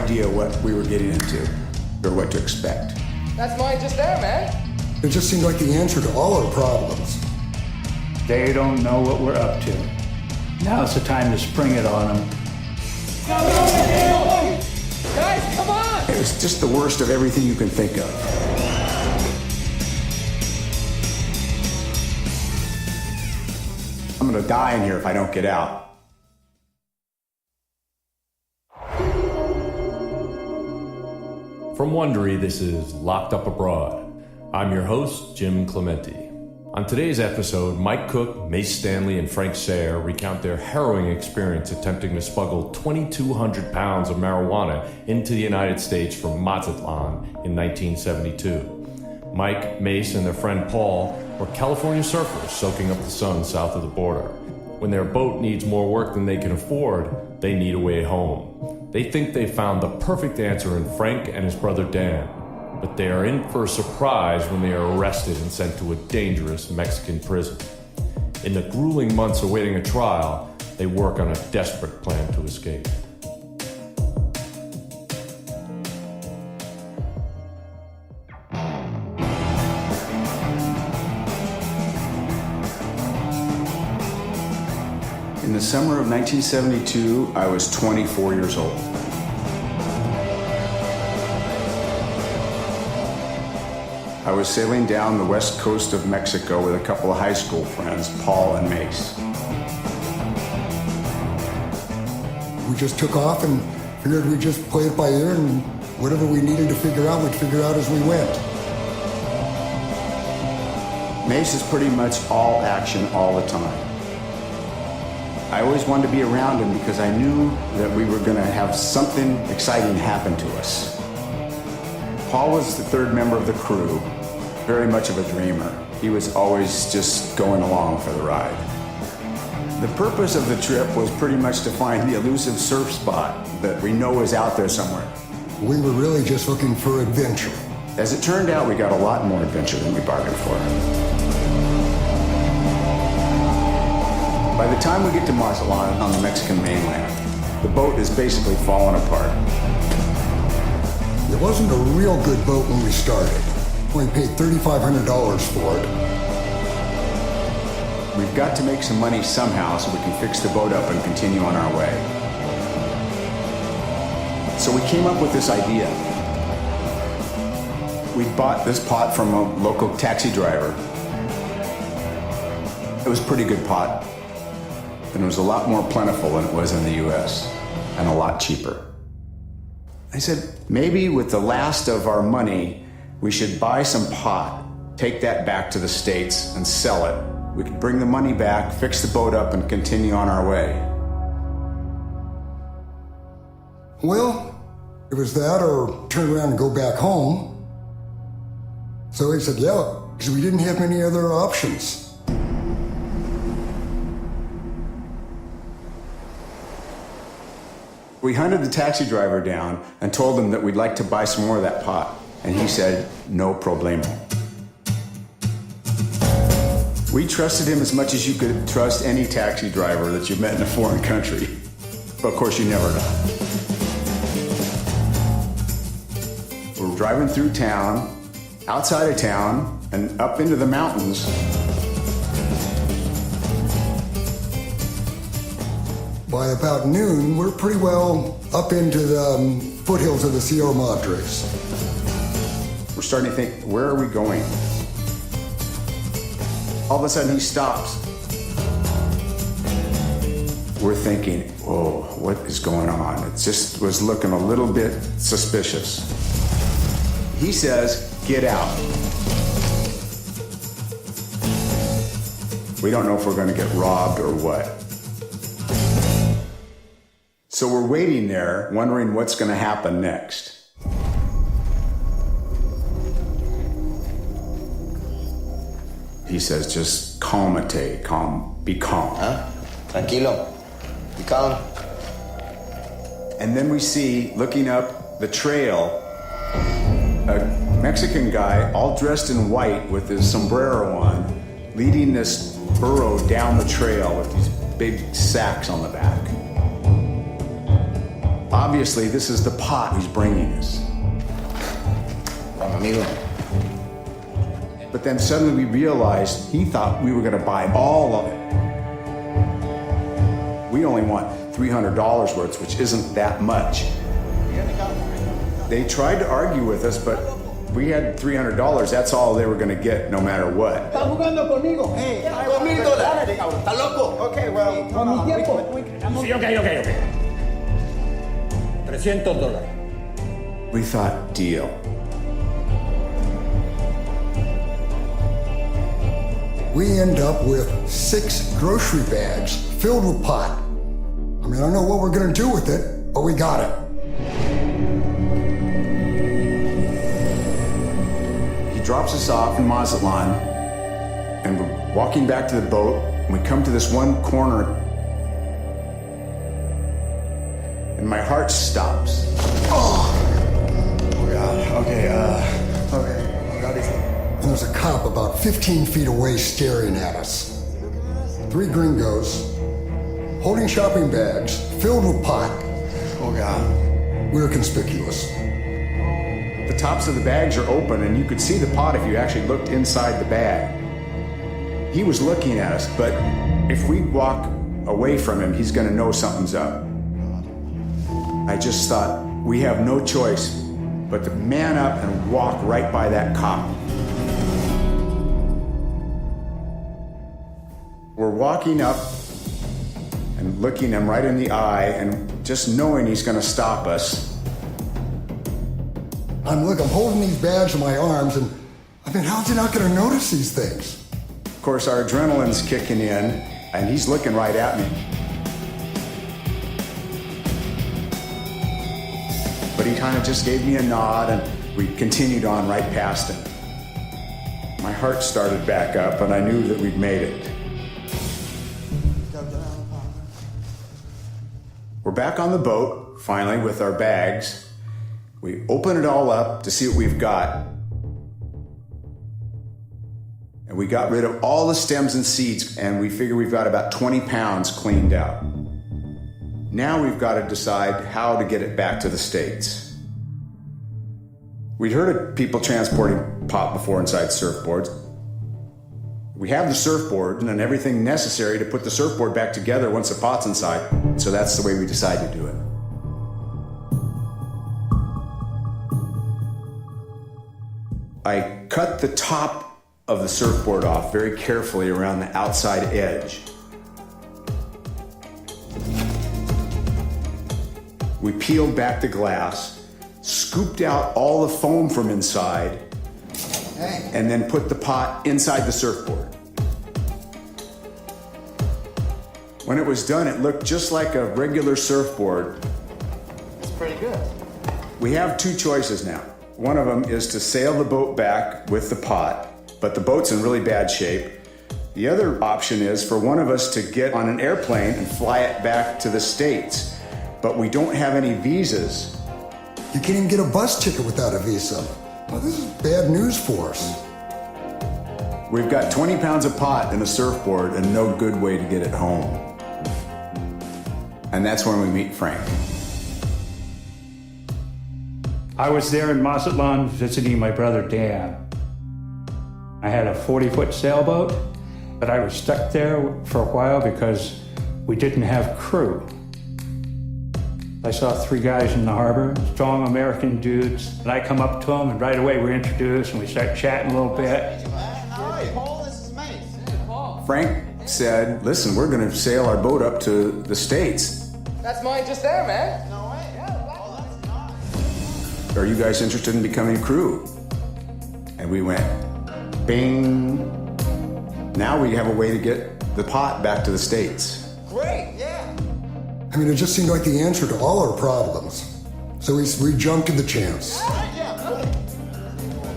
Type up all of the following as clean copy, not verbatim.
idea what we were getting into or what to expect. That's mine just there, man. It just seemed like the answer to all our problems. They don't know what we're up to. Now's the time to spring it on them. Guys, come on! It was just the worst of everything you can think of. I'm gonna die in here if I don't get out. From Wondery, this is Locked Up Abroad. I'm your host, Jim Clementi. On today's episode, Mike Cook, Mace Stanley, and Frank Sayre recount their harrowing experience attempting to smuggle 2,200 pounds of marijuana into the United States from Mazatlan in 1972. Mike, Mace, and their friend Paul were California surfers soaking up the sun south of the border. When their boat needs more work than they can afford, they need a way home. They think they found the perfect answer in Frank and his brother Dan, but they are in for a surprise when they are arrested and sent to a dangerous Mexican prison. In the grueling months awaiting a trial, they work on a desperate plan to escape. In the summer of 1972, I was 24 years old. I was sailing down the west coast of Mexico with a couple of high school friends, Paul and Mace. We just took off and figured we'd just play it by ear, and whatever we needed to figure out, we'd figure out as we went. Mace is pretty much all action all the time. I always wanted to be around him because I knew that we were going to have something exciting happen to us. Paul was the third member of the crew, very much of a dreamer. He was always just going along for the ride. The purpose of the trip was pretty much to find the elusive surf spot that we know is out there somewhere. We were really just looking for adventure. As it turned out, we got a lot more adventure than we bargained for. By the time we get to Mazatlan on the Mexican mainland, the boat is basically falling apart. It wasn't a real good boat when we started. We paid $3,500 for it. We've got to make some money somehow so we can fix the boat up and continue on our way. So we came up with this idea. We bought this pot from a local taxi driver. It was pretty good pot. And it was a lot more plentiful than it was in the US, and a lot cheaper. I said, maybe with the last of our money, we should buy some pot, take that back to the States and sell it. We could bring the money back, fix the boat up, and continue on our way. Well, it was that or turn around and go back home. So he said, yeah, because we didn't have any other options. We hunted the taxi driver down and told him that we'd like to buy some more of that pot. And he said, no problemo. We trusted him as much as you could trust any taxi driver that you've met in a foreign country. But of course, you never know. We're driving through town, outside of town, and up into the mountains. By about noon, we're pretty well up into the foothills of the Sierra Madres. We're starting to think, where are we going? All of a sudden, he stops. We're thinking, whoa, what is going on? It just was looking a little bit suspicious. He says, get out. We don't know if we're going to get robbed or what. So we're waiting there, wondering what's going to happen next. He says, just calmate, be calm. Huh? Tranquilo. Be calm. And then we see, looking up the trail, a Mexican guy, all dressed in white with his sombrero on, leading this burro down the trail with these big sacks on the back. Obviously, this is the pot he's bringing us. Vamos, amigo. But then suddenly we realized he thought we were going to buy all of it. We only want $300 worth, which isn't that much. They tried to argue with us, but we had $300. That's all they were going to get, no matter what. Está jugando conmigo. Hey, $2,000. ¿Está loco? Okay, well, con mi tiempo. Sí, okay. $300. We thought, deal. We end up with 6 grocery bags filled with pot. I mean, I don't know what we're gonna do with it, but we got it. He drops us off in Mazatlan, and we're walking back to the boat, and we come to this one corner, and my heart stops. Oh, God. Okay. And there's a cop about 15 feet away staring at us. 3 gringos, holding shopping bags filled with pot. Oh, God. We're conspicuous. The tops of the bags are open, and you could see the pot if you actually looked inside the bag. He was looking at us, but if we walk away from him, he's gonna know something's up. I just thought, we have no choice but to man up and walk right by that cop. We're walking up and looking him right in the eye and just knowing he's gonna stop us. I'm holding these bags in my arms, and I mean, how's he not gonna notice these things? Of course, our adrenaline's kicking in, and he's looking right at me. But he kind of just gave me a nod, and we continued on right past him. My heart started back up, and I knew that we'd made it. We're back on the boat, finally, with our bags. We open it all up to see what we've got. And we got rid of all the stems and seeds, and we figure we've got about 20 pounds cleaned out. Now we've got to decide how to get it back to the States. We'd heard of people transporting pot before inside surfboards. We have the surfboard and everything necessary to put the surfboard back together once the pot's inside, so that's the way we decided to do it. I cut the top of the surfboard off very carefully around the outside edge. We peeled back the glass, scooped out all the foam from inside, and then put the pot inside the surfboard. When it was done, it looked just like a regular surfboard. It's pretty good. We have 2 choices now. One of them is to sail the boat back with the pot, but the boat's in really bad shape. The other option is for one of us to get on an airplane and fly it back to the States, but we don't have any visas. You can't even get a bus ticket without a visa. Well, this is bad news for us. We've got 20 pounds of pot and a surfboard and no good way to get it home. And that's when we meet Frank. I was there in Mazatlan visiting my brother Dan. I had a 40-foot sailboat, but I was stuck there for a while because we didn't have crew. I saw 3 guys in the harbor, strong American dudes, and I come up to them, and right away we're introduced, and we start chatting a little bit. Hi, Paul, this is Mace. Frank said, listen, we're going to sail our boat up to the States. That's mine just there, man. No way. Are you guys interested in becoming crew? And we went, bing. Now we have a way to get the pot back to the States. Great, yeah. I mean, it just seemed like the answer to all our problems. So we jumped at the chance. Yeah, perfect.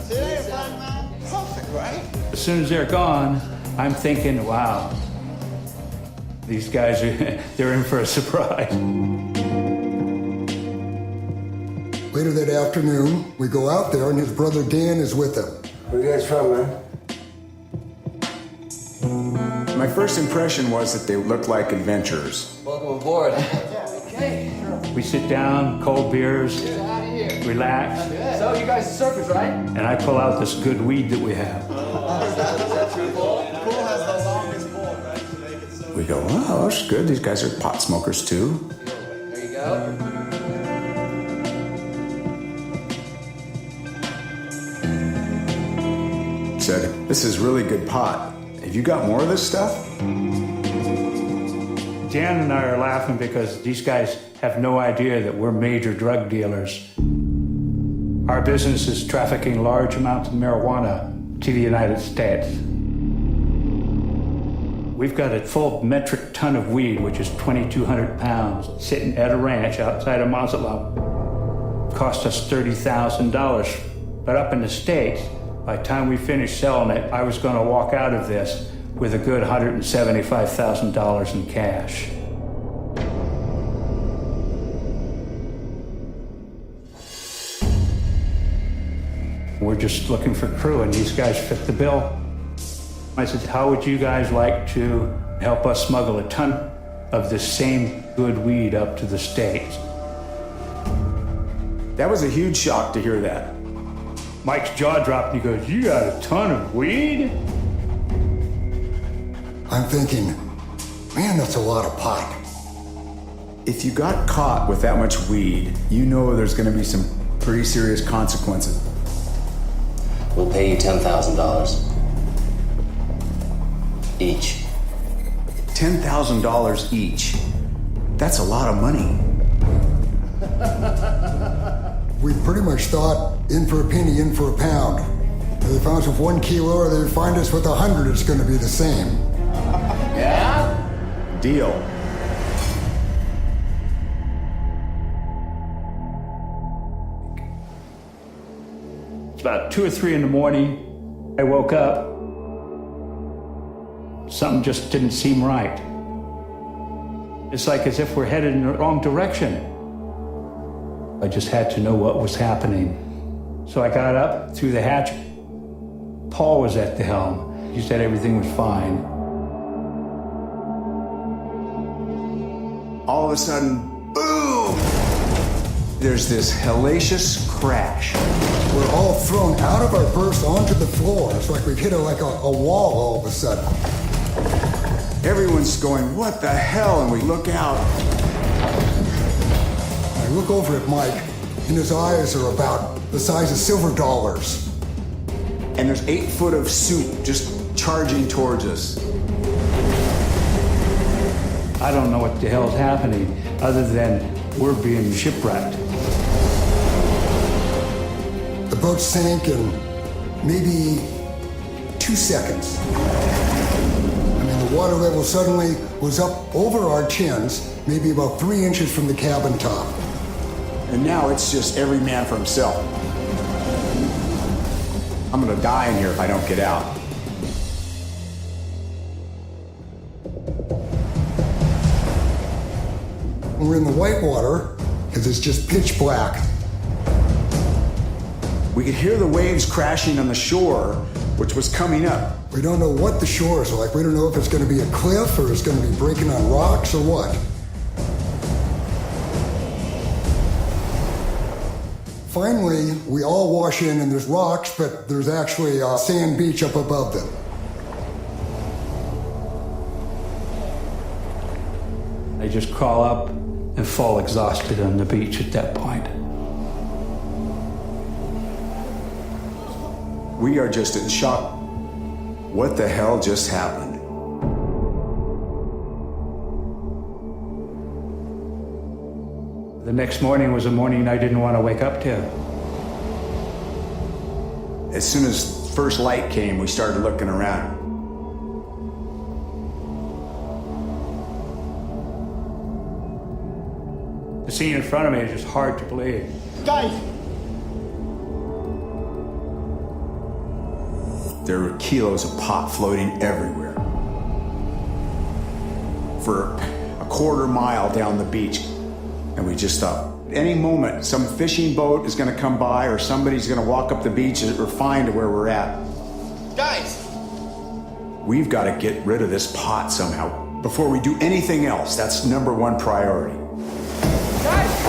See you later, Frank, man. Perfect, right? As soon as they're gone, I'm thinking, wow, these guys they're in for a surprise. Later that afternoon, we go out there and his brother Dan is with him. Where you guys from, man? My first impression was that they looked like adventurers. Welcome aboard. Okay. We sit down, cold beers, relax, So you guys are surfers, right? and I pull out this good weed that we have. We go, oh, that's good. These guys are pot smokers too. There you go. Said, this is really good pot. Have you got more of this stuff? Dan and I are laughing because these guys have no idea that we're major drug dealers. Our business is trafficking large amounts of marijuana to the United States. We've got a full metric ton of weed, which is 2,200 pounds, sitting at a ranch outside of Mazatlan. Cost us $30,000. But up in the States, by the time we finished selling it, I was going to walk out of this with a good $175,000 in cash. We're just looking for crew, and these guys fit the bill. I said, how would you guys like to help us smuggle a ton of this same good weed up to the States? That was a huge shock to hear that. Mike's jaw dropped and he goes, you got a ton of weed? I'm thinking, man, that's a lot of pot. If you got caught with that much weed, you know there's going to be some pretty serious consequences. We'll pay you $10,000 each. $10,000 each. That's a lot of money. We pretty much thought in for a penny, in for a pound. If they found us with 1 kilo or they find us with 100, it's going to be the same. Yeah? Deal. It's about 2 or 3 in the morning. I woke up. Something just didn't seem right. It's like as if we're headed in the wrong direction. I just had to know what was happening. So I got up through the hatch. Paul was at the helm. He said everything was fine. All of a sudden, boom! There's this hellacious crash. We're all thrown out of our berths onto the floor. It's like we've hit a wall all of a sudden. Everyone's going, what the hell? And we look out. I look over at Mike, and his eyes are about the size of silver dollars. And there's 8 foot of soup just charging towards us. I don't know what the hell's happening other than we're being shipwrecked. The boat sank in maybe 2 seconds. I mean, the water level suddenly was up over our chins, maybe about 3 inches from the cabin top. And now it's just every man for himself. I'm gonna die in here if I don't get out. We're in the whitewater because it's just pitch black. We could hear the waves crashing on the shore, which was coming up. We don't know what the shores are like. We don't know if it's going to be a cliff or it's going to be breaking on rocks or what. Finally, we all wash in and there's rocks, but there's actually a sand beach up above them. I just crawl up and fall exhausted on the beach at that point. We are just in shock. What the hell just happened? The next morning was a morning I didn't want to wake up to. As soon as first light came, we started looking around. The scene in front of me is just hard to believe. Guys! There were kilos of pot floating everywhere. For a quarter mile down the beach. And we just thought, any moment, some fishing boat is going to come by or somebody's going to walk up the beach or find where we're at. Guys! We've got to get rid of this pot somehow before we do anything else. That's number one priority. Guys!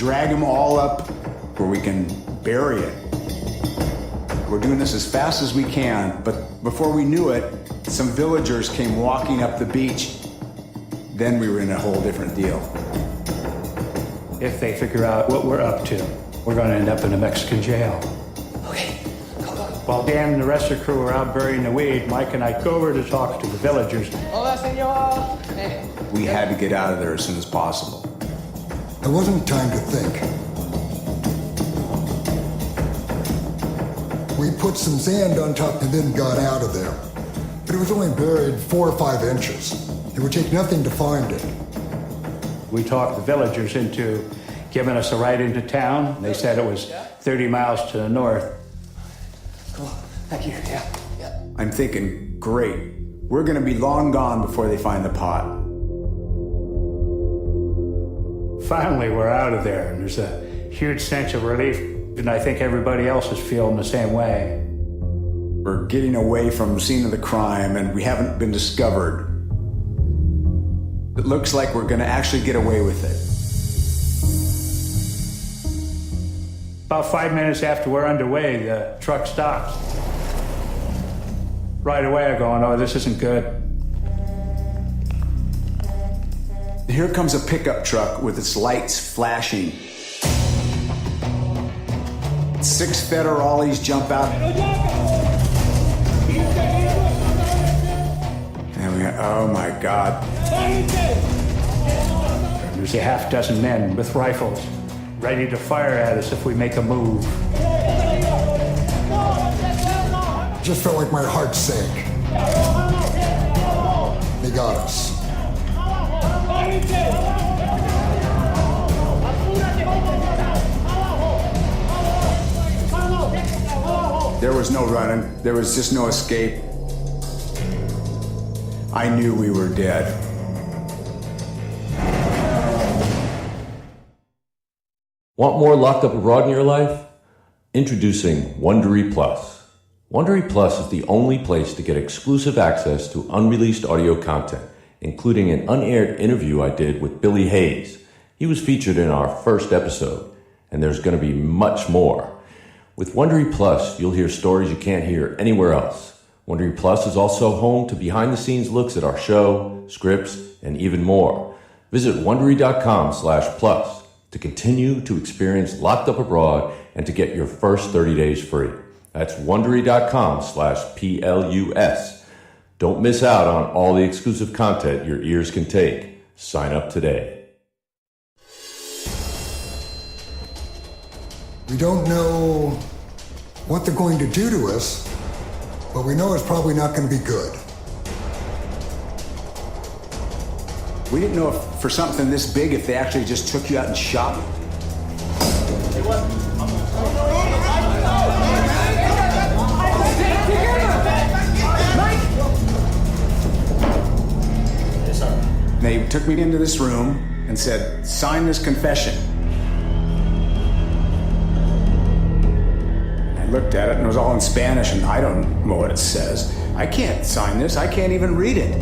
drag them all up where we can bury it. We're doing this as fast as we can, but before we knew it, some villagers came walking up the beach. Then we were in a whole different deal. If they figure out what we're up to, we're going to end up in a Mexican jail. Okay, go. While Dan and the rest of the crew were out burying the weed, Mike and I go over to talk to the villagers. Hola, senor. Hey. We had to get out of there as soon as possible. There wasn't time to think. We put some sand on top and then got out of there. But it was only buried 4 or 5 inches. It would take nothing to find it. We talked the villagers into giving us a ride into town. They said it was 30 miles to the north. Cool. Thank you. Yeah. I'm thinking, great. We're going to be long gone before they find the pot. Finally, we're out of there, and there's a huge sense of relief, and I think everybody else is feeling the same way. We're getting away from the scene of the crime, and we haven't been discovered. It looks like we're going to actually get away with it. About 5 minutes after we're underway, the truck stops. Right away, I'm going, oh, this isn't good. Here comes a pickup truck with its lights flashing. 6 federales jump out. And we go, oh my God. There's a half dozen men with rifles, ready to fire at us if we make a move. Just felt like my heart sank. They got us. There was no running. There was just no escape. I knew we were dead. Want more Locked Up Abroad in your life? Introducing Wondery Plus. Wondery Plus is the only place to get exclusive access to unreleased audio content, including an unaired interview I did with Billy Hayes. He was featured in our first episode, and there's going to be much more. With Wondery Plus, you'll hear stories you can't hear anywhere else. Wondery Plus is also home to behind-the-scenes looks at our show, scripts, and even more. Visit Wondery.com/plus to continue to experience Locked Up Abroad and to get your first 30 days free. That's Wondery.com/PLUS. Don't miss out on all the exclusive content your ears can take. Sign up today. We don't know what they're going to do to us, but we know it's probably not going to be good. We didn't know if for something this big if they actually just took you out and shot you. They took me into this room and said, sign this confession. I looked at it and it was all in Spanish and I don't know what it says. I can't sign this. I can't even read it.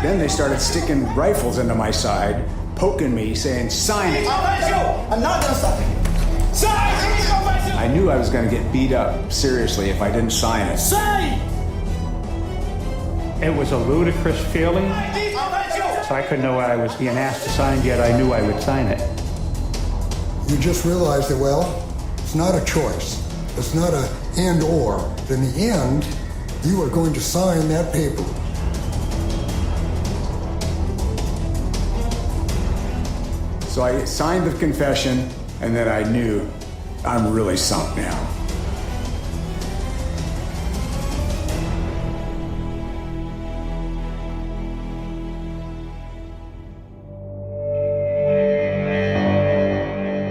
Then they started sticking rifles into my side, poking me, saying, sign it. I'm not gonna sign it. I knew I was going to get beat up seriously if I didn't sign it. It was a ludicrous feeling, so I couldn't know why I was being asked to sign, yet I knew I would sign it. You just realize that, well, it's not a choice. It's not a and or. In the end, you are going to sign that paper. So I signed the confession, and then I knew I'm really sunk now.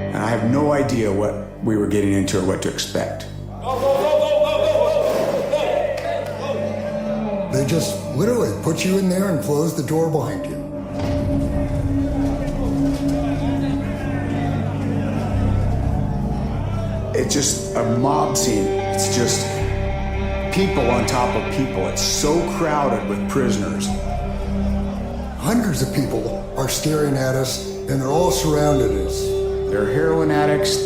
And I have no idea what we were getting into or what to expect. They just literally put you in there and close the door behind you. It's just a mob scene. It's just people on top of people. It's so crowded with prisoners. Hundreds of people are staring at us, and they're all surrounded us. They're heroin addicts.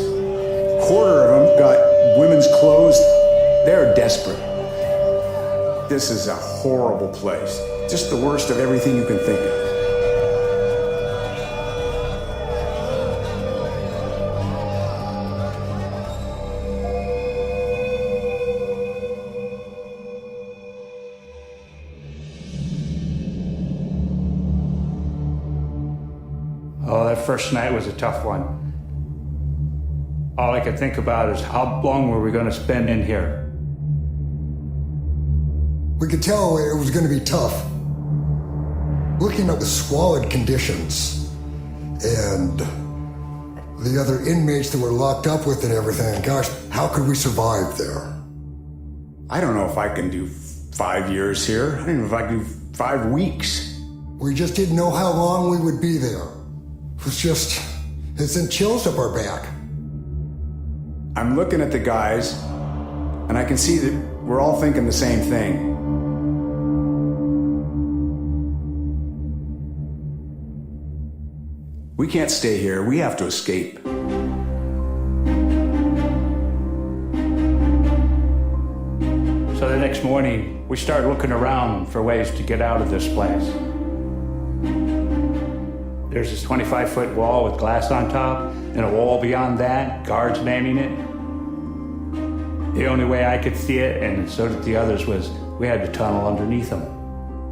Quarter of them got women's clothes. They're desperate. This is a horrible place. Just the worst of everything you can think of. Oh, that first night was a tough one. All I could think about is how long were we going to spend in here? We could tell it was going to be tough. Looking at the squalid conditions and the other inmates that were locked up with and everything, gosh, how could we survive there? I don't know if I can do 5 years here. I don't even know if I can do 5 weeks. We just didn't know how long we would be there. It sent chills up our back. I'm looking at the guys, and I can see that we're all thinking the same thing. We can't stay here. We have to escape. So the next morning, we started looking around for ways to get out of this place. There's this 25-foot wall with glass on top, and a wall beyond that, guards manning it. The only way I could see it, and so did the others, was we had to tunnel underneath them.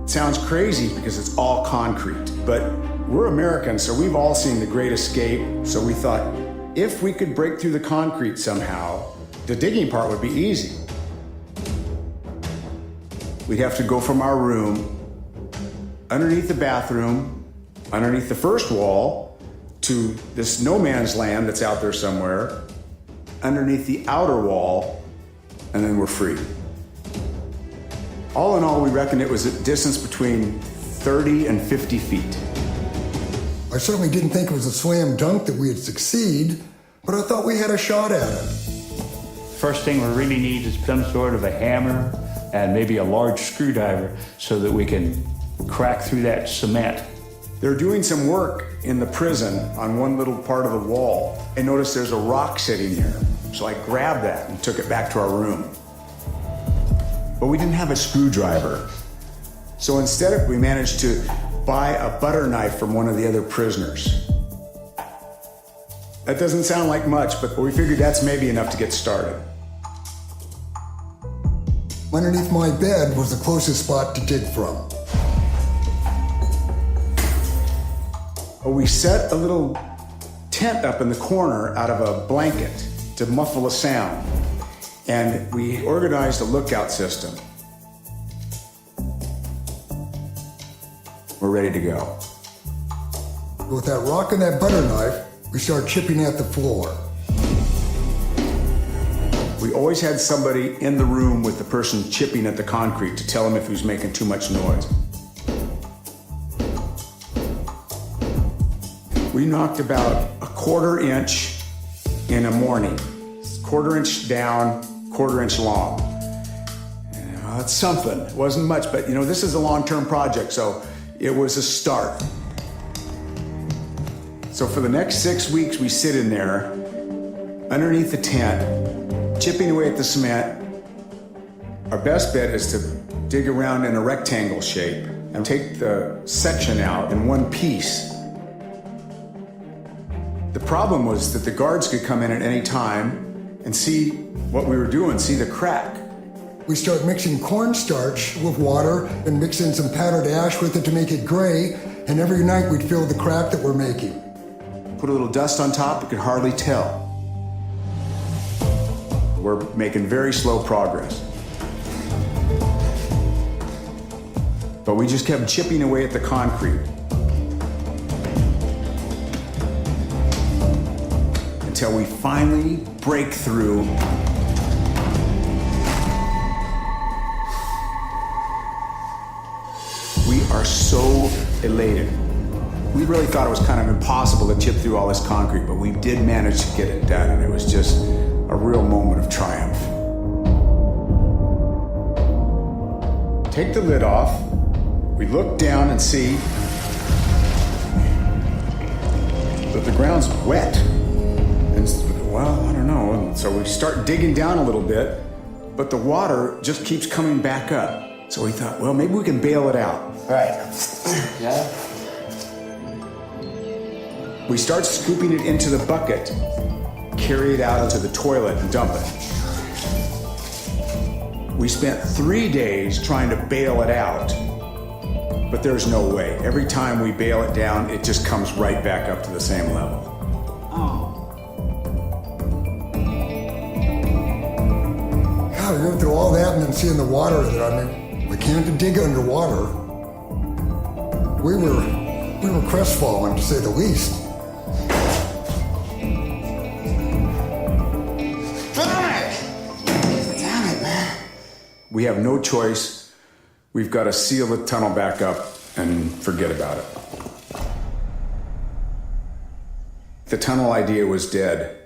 It sounds crazy because it's all concrete, but we're Americans, so we've all seen The Great Escape, so we thought if we could break through the concrete somehow, the digging part would be easy. We'd have to go from our room, underneath the bathroom, underneath the first wall, to this no man's land that's out there somewhere, underneath the outer wall, and then we're free. All in all, we reckon it was a distance between 30 and 50 feet. I certainly didn't think it was a slam dunk that we'd succeed, but I thought we had a shot at it. First thing we really need is some sort of a hammer and maybe a large screwdriver so that we can crack through that cement. They're doing some work in the prison on one little part of the wall. I noticed there's a rock sitting there. So I grabbed that and took it back to our room. But we didn't have a screwdriver. So instead, we managed to buy a butter knife from one of the other prisoners. That doesn't sound like much, but we figured that's maybe enough to get started. Underneath my bed was the closest spot to dig from. We set a little tent up in the corner out of a blanket to muffle a sound, and we organized a lookout system. We're ready to go. With that rock and that butter knife, we started chipping at the floor. We always had somebody in the room with the person chipping at the concrete to tell him if he was making too much noise. We knocked about a 1/4 inch in a morning. 1/4 inch down, 1/4 inch long. That's something. It wasn't much, but this is a long-term project, so it was a start. So for the next 6 weeks, we sit in there, underneath the tent, chipping away at the cement. Our best bet is to dig around in a rectangle shape and take the section out in one piece. The problem was that the guards could come in at any time and see what we were doing, see the crack. We start mixing cornstarch with water and mix in some powdered ash with it to make it gray, and every night we'd fill the crack that we're making. Put a little dust on top, you could hardly tell. We're making very slow progress. But we just kept chipping away at the concrete. Until we finally break through. We are so elated. We really thought it was kind of impossible to chip through all this concrete, but we did manage to get it done, and it was just a real moment of triumph. Take the lid off. We look down and see but the ground's wet. And, well, I don't know. And so we start digging down a little bit, but the water just keeps coming back up. So we thought, well, maybe we can bail it out. Right. Yeah? We start scooping it into the bucket, carry it out into the toilet and dump it. We spent 3 days trying to bail it out, but there's no way. Every time we bail it down, it just comes right back up to the same level. God, we went through all that and then seeing the water we can't dig underwater. We were crestfallen, to say the least. Damn it, man. We have no choice. We've got to seal the tunnel back up and forget about it. The tunnel idea was dead,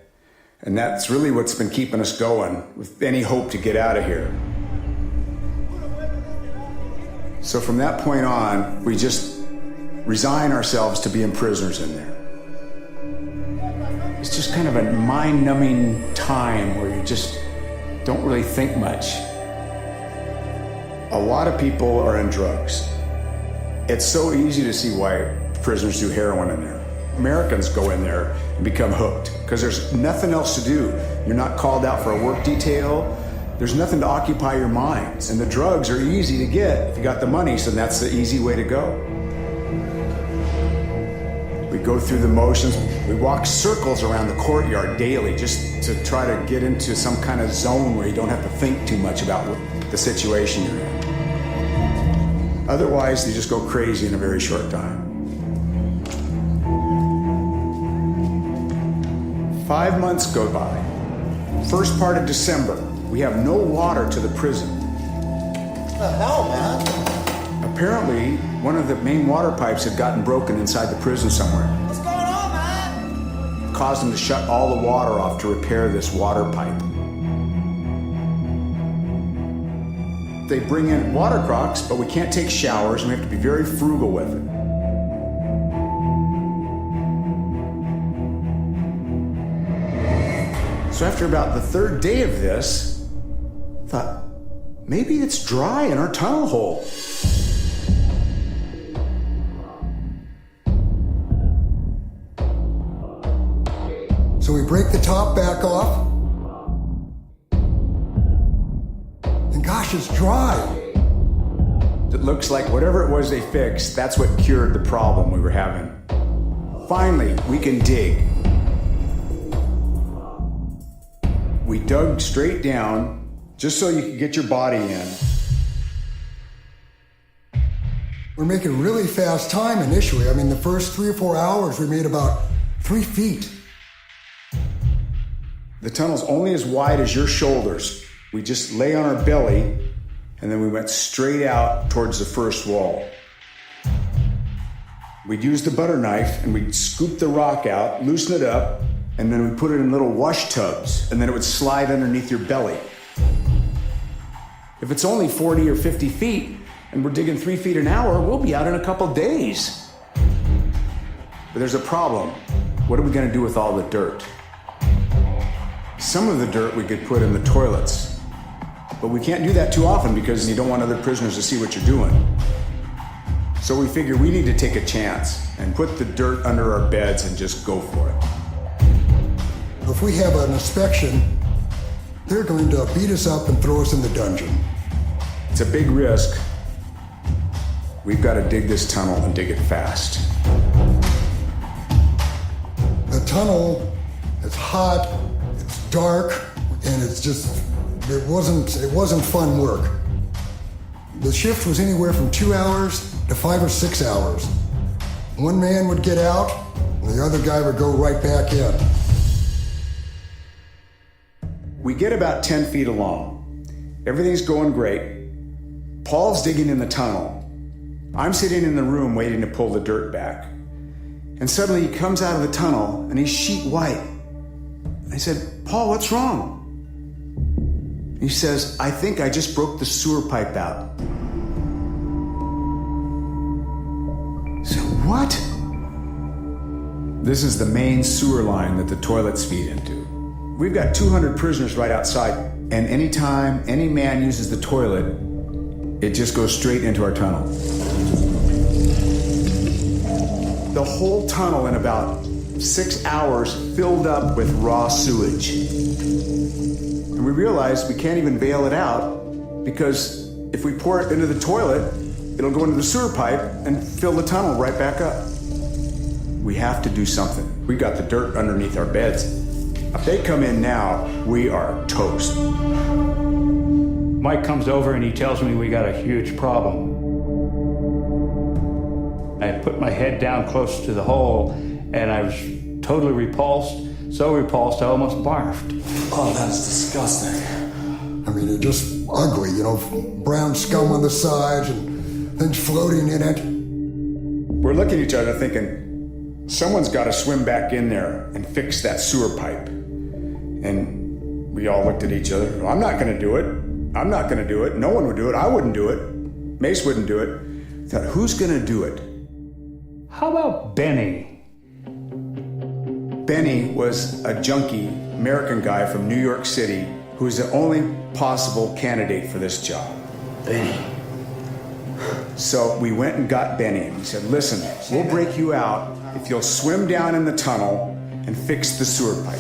and that's really what's been keeping us going with any hope to get out of here. So from that point on, we just resign ourselves to being prisoners in there. It's just kind of a mind-numbing time where you just don't really think much. A lot of people are on drugs. It's so easy to see why prisoners do heroin in there. Americans go in there and become hooked because there's nothing else to do. You're not called out for a work detail. There's nothing to occupy your minds. And the drugs are easy to get if you got the money, so that's the easy way to go. We go through the motions. We walk circles around the courtyard daily just to try to get into some kind of zone where you don't have to think too much about the situation you're in. Otherwise, you just go crazy in a very short time. 5 months go by. First part of December, we have no water to the prison. What the hell, man? Apparently, one of the main water pipes had gotten broken inside the prison somewhere. What's going on, man? Caused them to shut all the water off to repair this water pipe. They bring in water crocks, but we can't take showers, and we have to be very frugal with it. So after about the third day of this, I thought, maybe it's dry in our tunnel hole. So we break the top back off. And gosh, it's dry. It looks like whatever it was they fixed, that's what cured the problem we were having. Finally, we can dig. We dug straight down, just so you could get your body in. We're making really fast time initially. I mean, the first 3 or 4 hours, we made about 3 feet. The tunnel's only as wide as your shoulders. We just lay on our belly, and then we went straight out towards the first wall. We'd use the butter knife, and we'd scoop the rock out, loosen it up, and then we put it in little wash tubs, and then it would slide underneath your belly. If it's only 40 or 50 feet, and we're digging 3 feet an hour, we'll be out in a couple days. But there's a problem. What are we gonna do with all the dirt? Some of the dirt we could put in the toilets, but we can't do that too often because you don't want other prisoners to see what you're doing. So we figure we need to take a chance and put the dirt under our beds and just go for it. If we have an inspection, they're going to beat us up and throw us in the dungeon. It's a big risk. We've got to dig this tunnel and dig it fast. The tunnel, it's hot, it's dark, and it wasn't fun work. The shift was anywhere from 2 hours to 5 or 6 hours. One man would get out, and the other guy would go right back in. We get about 10 feet along. Everything's going great. Paul's digging in the tunnel. I'm sitting in the room waiting to pull the dirt back. And suddenly he comes out of the tunnel and he's sheet white. I said, "Paul, what's wrong?" He says, "I think I just broke the sewer pipe out." I said, "What?" This is the main sewer line that the toilets feed into. We've got 200 prisoners right outside, and anytime any man uses the toilet, it just goes straight into our tunnel. The whole tunnel in about 6 hours filled up with raw sewage. And we realized we can't even bail it out because if we pour it into the toilet, it'll go into the sewer pipe and fill the tunnel right back up. We have to do something. We got the dirt underneath our beds. If they come in now, we are toast. Mike comes over and he tells me we got a huge problem. I put my head down close to the hole and I was totally repulsed, so repulsed I almost barfed. Oh, that's disgusting. I mean, it's just ugly, you know, brown scum on the sides and things floating in it. We're looking at each other thinking, someone's got to swim back in there and fix that sewer pipe. And we all looked at each other. Well, I'm not going to do it. I'm not going to do it. No one would do it. I wouldn't do it. Mace wouldn't do it. Thought, who's going to do it? How about Benny? Benny was a junkie, American guy from New York City who was the only possible candidate for this job. Benny. So we went and got Benny and we said, listen, we'll break you out if you'll swim down in the tunnel and fix the sewer pipe.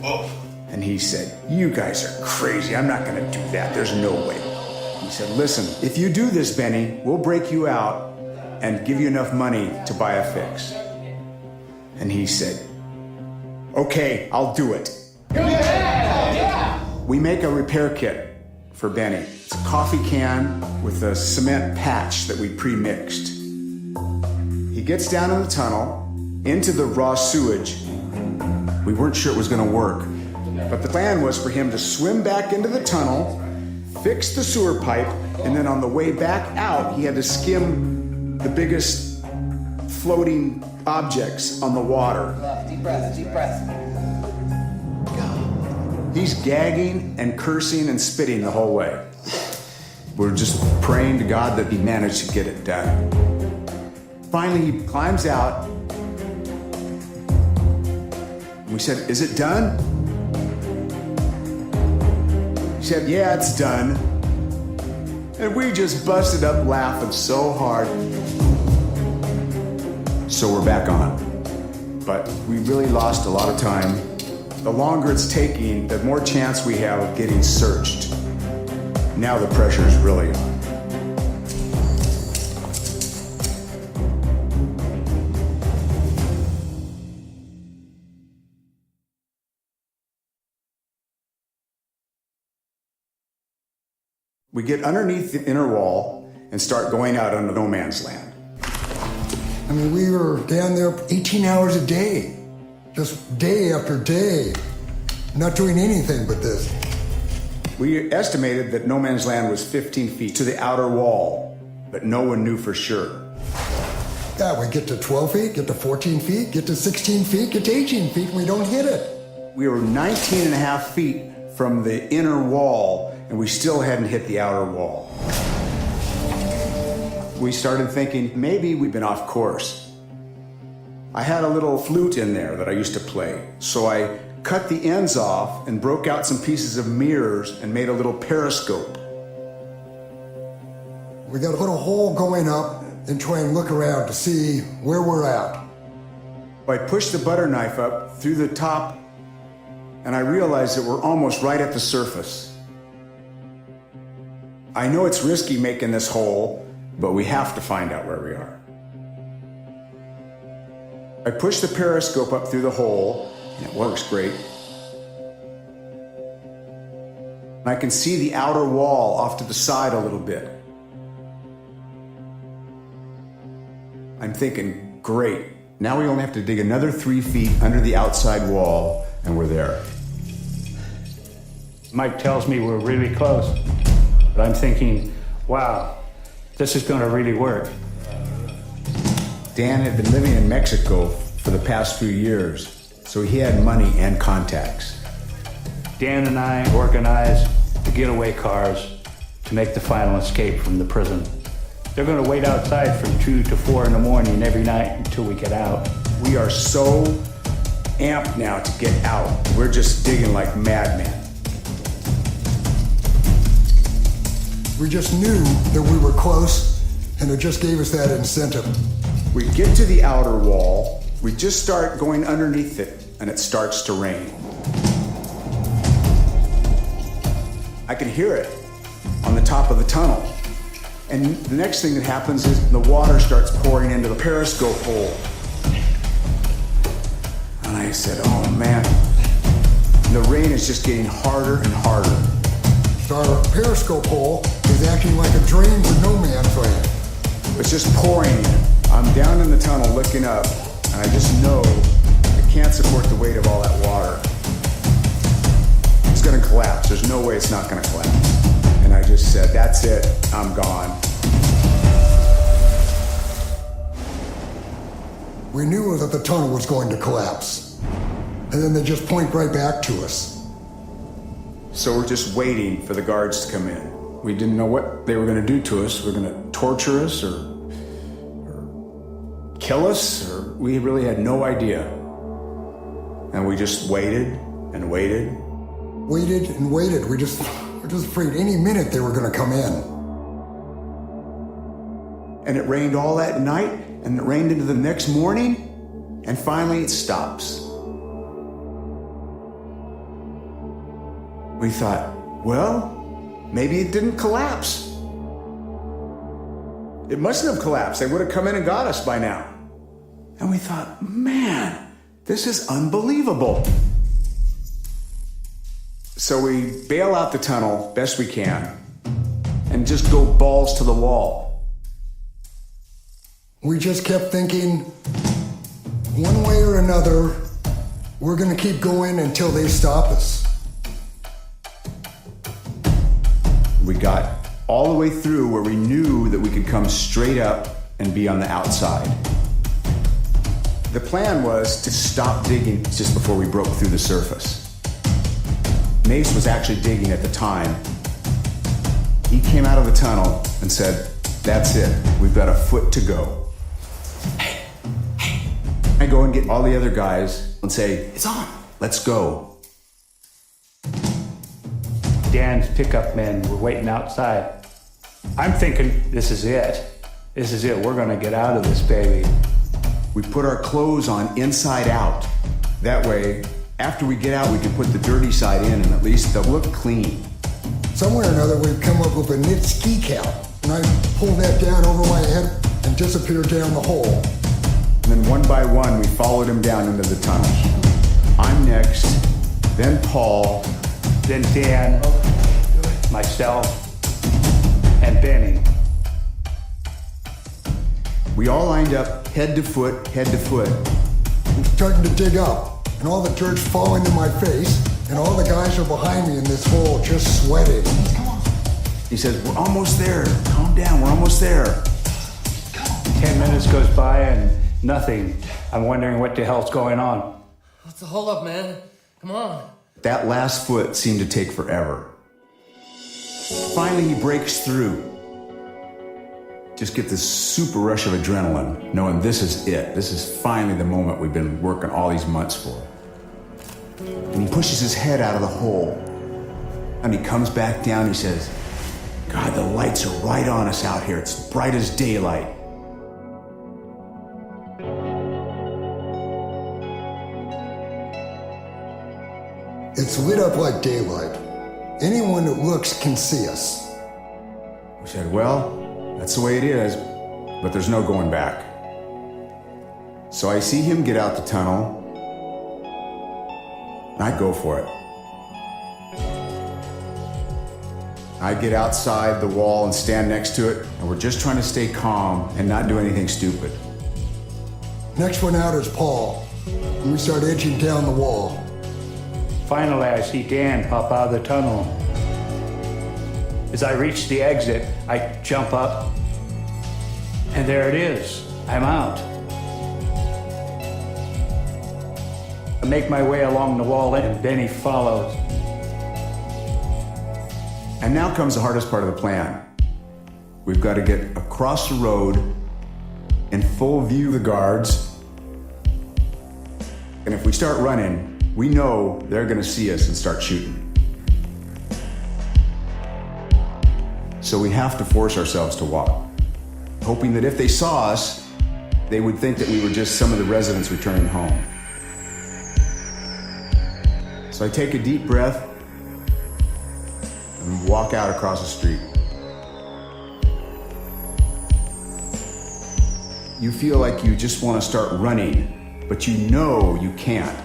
Oh. And he said, you guys are crazy. I'm not going to do that. There's no way. He said, listen, if you do this, Benny, we'll break you out and give you enough money to buy a fix. And he said, okay, I'll do it. Yeah. We make a repair kit for Benny. It's a coffee can with a cement patch that we pre-mixed. He gets down in the tunnel, into the raw sewage. We weren't sure it was going to work, but the plan was for him to swim back into the tunnel, fix the sewer pipe, and then on the way back out, he had to skim the biggest floating objects on the water. Deep breath, deep breath. He's gagging and cursing and spitting the whole way. We're just praying to God that he managed to get it done. Finally, he climbs out. We said, is it done? He said, yeah, it's done. And we just busted up laughing so hard. So we're back on. But we really lost a lot of time. The longer it's taking, the more chance we have of getting searched. Now the pressure is really on. We get underneath the inner wall and start going out onto no man's land. I mean, we were down there 18 hours a day. Just day after day, not doing anything but this. We estimated that no man's land was 15 feet to the outer wall, but no one knew for sure. Yeah, we get to 12 feet, get to 14 feet, get to 16 feet, get to 18 feet, and we don't hit it. We were 19 and a half feet from the inner wall, and we still hadn't hit the outer wall. We started thinking, maybe we've been off course. I had a little flute in there that I used to play, so I cut the ends off and broke out some pieces of mirrors and made a little periscope. We got to put a hole going up and try and look around to see where we're at. I pushed the butter knife up through the top, and I realized that we're almost right at the surface. I know it's risky making this hole, but we have to find out where we are. I pushed the periscope up through the hole, and it works great. I can see the outer wall off to the side a little bit. I'm thinking, great. Now we only have to dig another 3 feet under the outside wall, and we're there. Mike tells me we're really close, but I'm thinking, wow, this is going to really work. Dan had been living in Mexico for the past few years, so he had money and contacts. Dan and I organized the getaway cars to make the final escape from the prison. They're going to wait outside from 2 to 4 in the morning every night until we get out. We are so amped now to get out. We're just digging like madmen. We just knew that we were close, and it just gave us that incentive. We get to the outer wall, we just start going underneath it, and it starts to rain. I can hear it on the top of the tunnel. And the next thing that happens is the water starts pouring into the periscope hole. And I said, oh man, the rain is just getting harder and harder. Our periscope hole is acting like a drain for no man's land. It's just pouring in. I'm down in the tunnel looking up, and I just know I can't support the weight of all that water. It's gonna collapse. There's no way it's not gonna collapse. And I just said, that's it, I'm gone. We knew that the tunnel was going to collapse. And then they just point right back to us. So we're just waiting for the guards to come in. We didn't know what they were gonna do to us. We're gonna torture us or kill us, or we really had no idea. And we just waited and waited. Waited and waited. We're just afraid any minute they were gonna come in. And it rained all that night, and it rained into the next morning, and finally it stops. We thought, well, maybe it didn't collapse. It mustn't have collapsed. They would have come in and got us by now. And we thought, man, this is unbelievable. So we bail out the tunnel best we can and just go balls to the wall. We just kept thinking, one way or another, we're gonna keep going until they stop us. We got all the way through where we knew that we could come straight up and be on the outside. The plan was to stop digging just before we broke through the surface. Mace was actually digging at the time. He came out of the tunnel and said, that's it, we've got a foot to go. I go and get all the other guys and say, it's on, let's go. Dan's pickup men were waiting outside. I'm thinking, this is it. This is it. We're going to get out of this, baby. We put our clothes on inside out. That way, after we get out, we can put the dirty side in and at least they'll look clean. Somewhere or another, we've come up with a knit ski cap, and I pulled that down over my head and disappeared down the hole. And then one by one, we followed him down into the tunnel. I'm next, then Paul, Then Dan, myself, and Benny. We all lined up head to foot, head to foot. I'm starting to dig up, and all the dirt's falling in my face, and all the guys are behind me in this hole just sweating. He says, we're almost there. Calm down, we're almost there. 10 minutes goes by and nothing. I'm wondering what the hell's going on. What's the hold up, man? Come on. That last foot seemed to take forever. Finally, he breaks through. Just get this super rush of adrenaline, knowing this is it. This is finally the moment we've been working all these months for. And he pushes his head out of the hole. And he comes back down, he says, God, the lights are right on us out here. It's bright as daylight. It's lit up like daylight. Anyone that looks can see us. We said, well, that's the way it is, but there's no going back. So I see him get out the tunnel, and I go for it. I get outside the wall and stand next to it, and we're just trying to stay calm and not do anything stupid. Next one out is Paul, and we start edging down the wall. Finally, I see Dan pop out of the tunnel. As I reach the exit, I jump up, and there it is. I'm out. I make my way along the wall, and Benny follows. And now comes the hardest part of the plan. We've got to get across the road in full view of the guards And if we start running, we know they're gonna see us and start shooting. So we have to force ourselves to walk, hoping that if they saw us, they would think that we were just some of the residents returning home. So I take a deep breath and walk out across the street. You feel like you just want to start running, but you know you can't.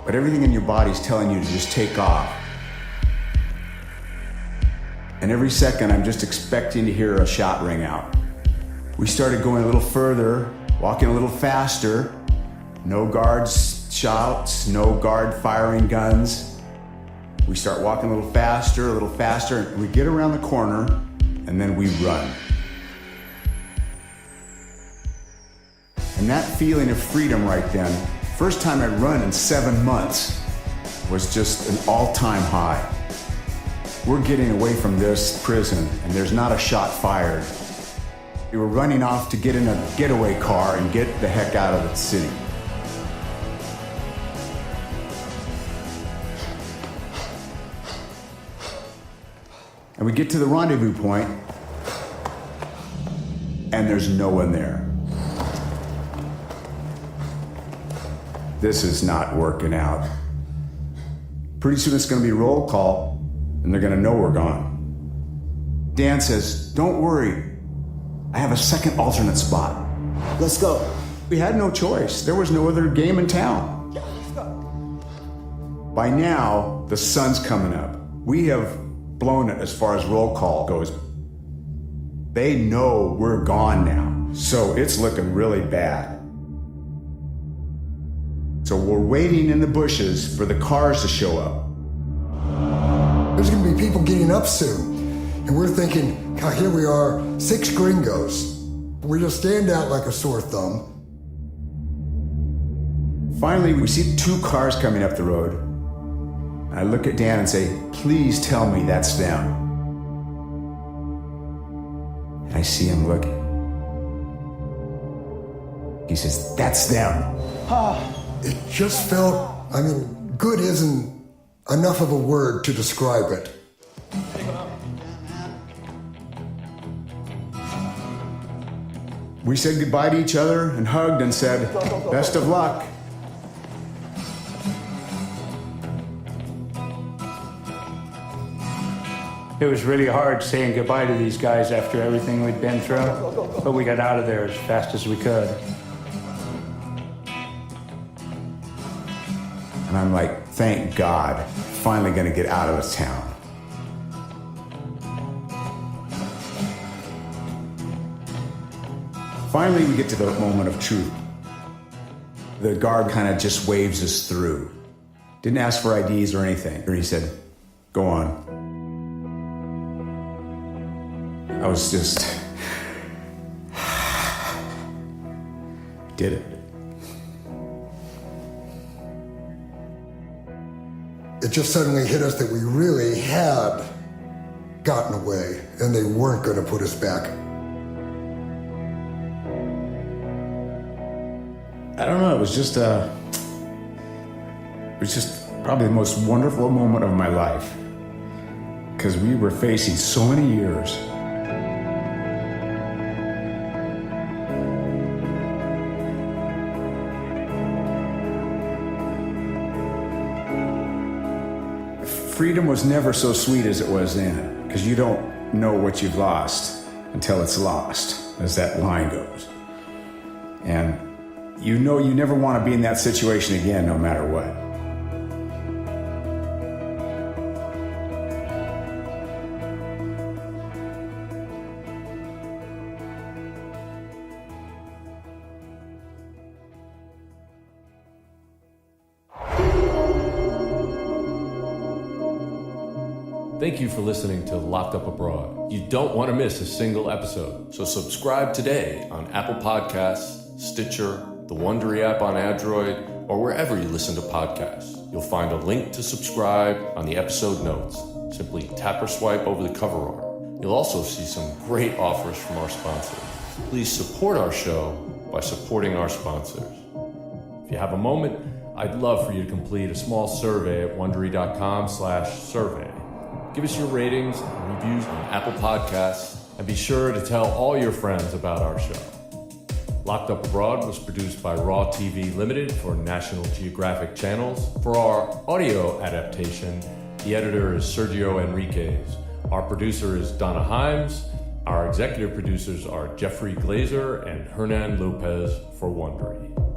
But everything in your body's telling you to just take off. And every second, I'm just expecting to hear a shot ring out. We started going a little further, walking a little faster. No guards shouts, no guard firing guns. We start walking a little faster, and we get around the corner, and then we run. And that feeling of freedom right then, first time I'd run in 7 months, was just an all-time high. We're getting away from this prison, and there's not a shot fired. We were running off to get in a getaway car and get the heck out of the city. And we get to the rendezvous point, and there's no one there. This is not working out. Pretty soon it's gonna be roll call, and they're gonna know we're gone. Dan says, "Don't worry, I have a second alternate spot." Let's go. We had no choice. There was no other game in town. Yeah, let's go. By now, the sun's coming up. We have blown it as far as roll call goes. They know we're gone now, so it's looking really bad. So we're waiting in the bushes for the cars to show up. There's gonna be people getting up soon. And we're thinking, God, here we are, 6 gringos. We just stand out like a sore thumb. Finally, we see 2 cars coming up the road. I look at Dan and say, "Please tell me that's them." And I see him look. He says, "That's them." It just felt, good isn't enough of a word to describe it. We said goodbye to each other and hugged and said, "Best of luck." It was really hard saying goodbye to these guys after everything we'd been through, but we got out of there as fast as we could. And I'm like, thank God, finally gonna get out of this town. Finally, we get to the moment of truth. The guard kind of just waves us through. Didn't ask for IDs or anything. He said, "Go on." I was just... did it. It just suddenly hit us that we really had gotten away and they weren't going to put us back. I don't know, it was just probably the most wonderful moment of my life. Because we were facing so many years. Freedom was never so sweet as it was then, because you don't know what you've lost until it's lost, as that line goes. And you know you never want to be in that situation again, no matter what. Thank you for listening to Locked Up Abroad. You don't want to miss a single episode, so subscribe today on Apple Podcasts, Stitcher, the Wondery app on Android, or wherever you listen to podcasts. You'll find a link to subscribe on the episode notes. Simply tap or swipe over the cover art. You'll also see some great offers from our sponsors. Please support our show by supporting our sponsors. If you have a moment, I'd love for you to complete a small survey at Wondery.com/survey. Give us your ratings and reviews on Apple Podcasts, and be sure to tell all your friends about our show. Locked Up Abroad was produced by Raw TV Limited for National Geographic Channels. For our audio adaptation, the editor is Sergio Enriquez. Our producer is Donna Himes. Our executive producers are Jeffrey Glazer and Hernan Lopez for Wondery.